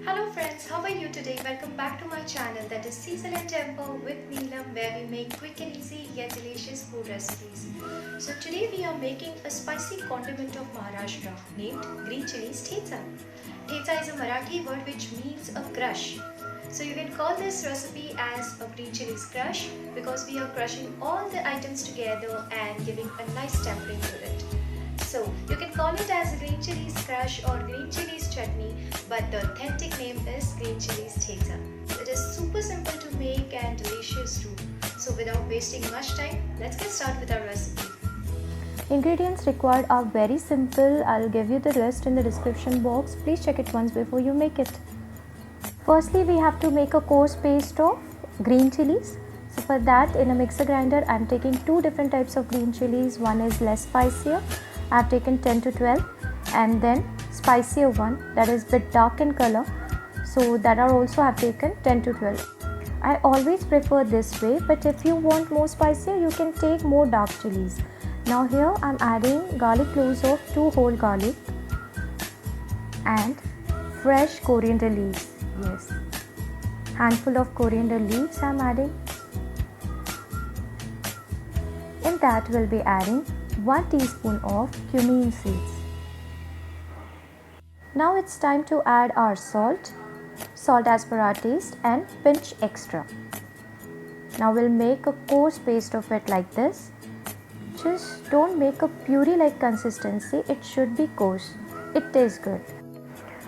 Hello friends, how are you today? Welcome back to my channel, that is Cecil and Temple with Neelam, where we make quick and easy yet delicious food recipes. So today we are making a spicy condiment of Maharashtra named green chilies thecha. Thecha is a Marathi word which means a crush. So you can call this recipe as a green chilies crush because we are crushing all the items together and giving a nice tempering to it. So you can call it as green chilies crush or green chilies chutney, but the authentic name is green chilies thecha. It is super simple to make and delicious too. So without wasting much time, let's get started with our recipe. Ingredients required are very simple. I'll give you the list in the description box. Please check it once before you make it. Firstly, we have to make a coarse paste of green chilies. So for that, in a mixer grinder, I'm taking two different types of green chilies. One is less spicier. I've taken 10 to 12, and then spicier one that is bit dark in color. So that are also I've taken 10 to 12. I always prefer this way, but if you want more spicier, you can take more dark chilies. Now here I'm adding garlic cloves of 2 whole garlic and fresh coriander leaves. Yes, handful of coriander leaves I'm adding. In that we'll be adding 1 teaspoon of cumin seeds. Now it's time to add our salt as per our taste, and pinch extra. Now we'll make a coarse paste of it like this. Just don't make a puree like consistency, it should be coarse. It tastes good.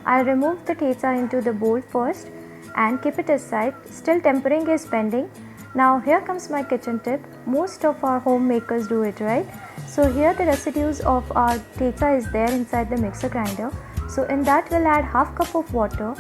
I'll remove the thecha into the bowl first and keep it aside. Still tempering is pending. Now here comes my kitchen tip. Most of our homemakers do it, right? So here the residues of our thecha is there inside the mixer grinder. So in that we'll add half cup of water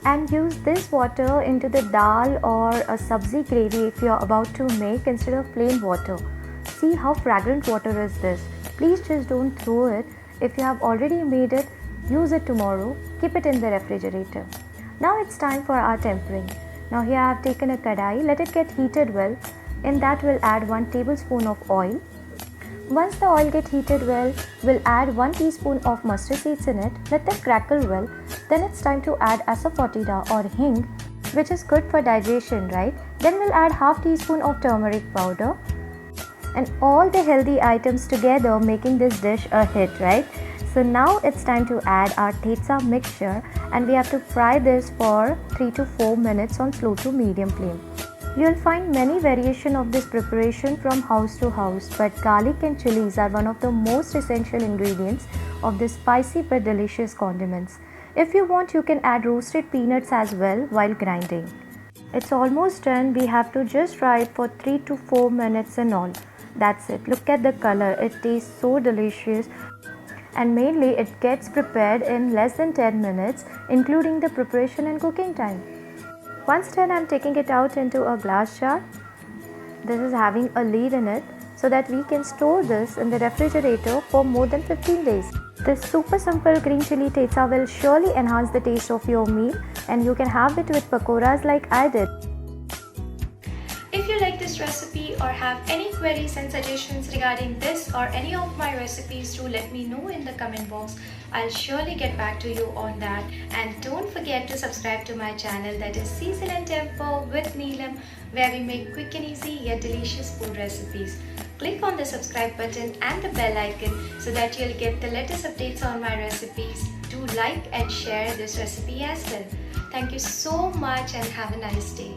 and use this water into the dal or a sabzi gravy if you're about to make instead of plain water. See how fragrant water is this. Please just don't throw it. If you have already made it, use it tomorrow. Keep it in the refrigerator. Now it's time for our tempering. Now here I have taken a kadai. Let it get heated well. In that we'll add 1 tablespoon of oil. Once the oil gets heated well, we'll add 1 teaspoon of mustard seeds in it. Let them crackle well. Then it's time to add asafoetida or hing, which is good for digestion, right? Then we'll add half teaspoon of turmeric powder and all the healthy items together, making this dish a hit, right? So now it's time to add our thecha mixture, and we have to fry this for 3 to 4 minutes on slow to medium flame. You'll find many variations of this preparation from house to house, but garlic and chilies are one of the most essential ingredients of this spicy but delicious condiments. If you want, you can add roasted peanuts as well while grinding. It's almost done. We have to just fry it for 3 to 4 minutes in all. That's it. Look at the color. It tastes so delicious. And mainly it gets prepared in less than 10 minutes, including the preparation and cooking time. Once done, I'm taking it out into a glass jar. This is having a lid in it so that we can store this in the refrigerator for more than 15 days. This super simple green chili thecha will surely enhance the taste of your meal, and you can have it with pakoras like I did. If you like this recipe or have any queries and suggestions regarding this or any of my recipes, do let me know in the comment box. I'll surely get back to you on that. And don't forget to subscribe to my channel, that is Cecil and Temple with Neelam, where we make quick and easy yet delicious food recipes. Click on the subscribe button and the bell icon so that you'll get the latest updates on my recipes. Do like and share this recipe as well. Thank you so much and have a nice day.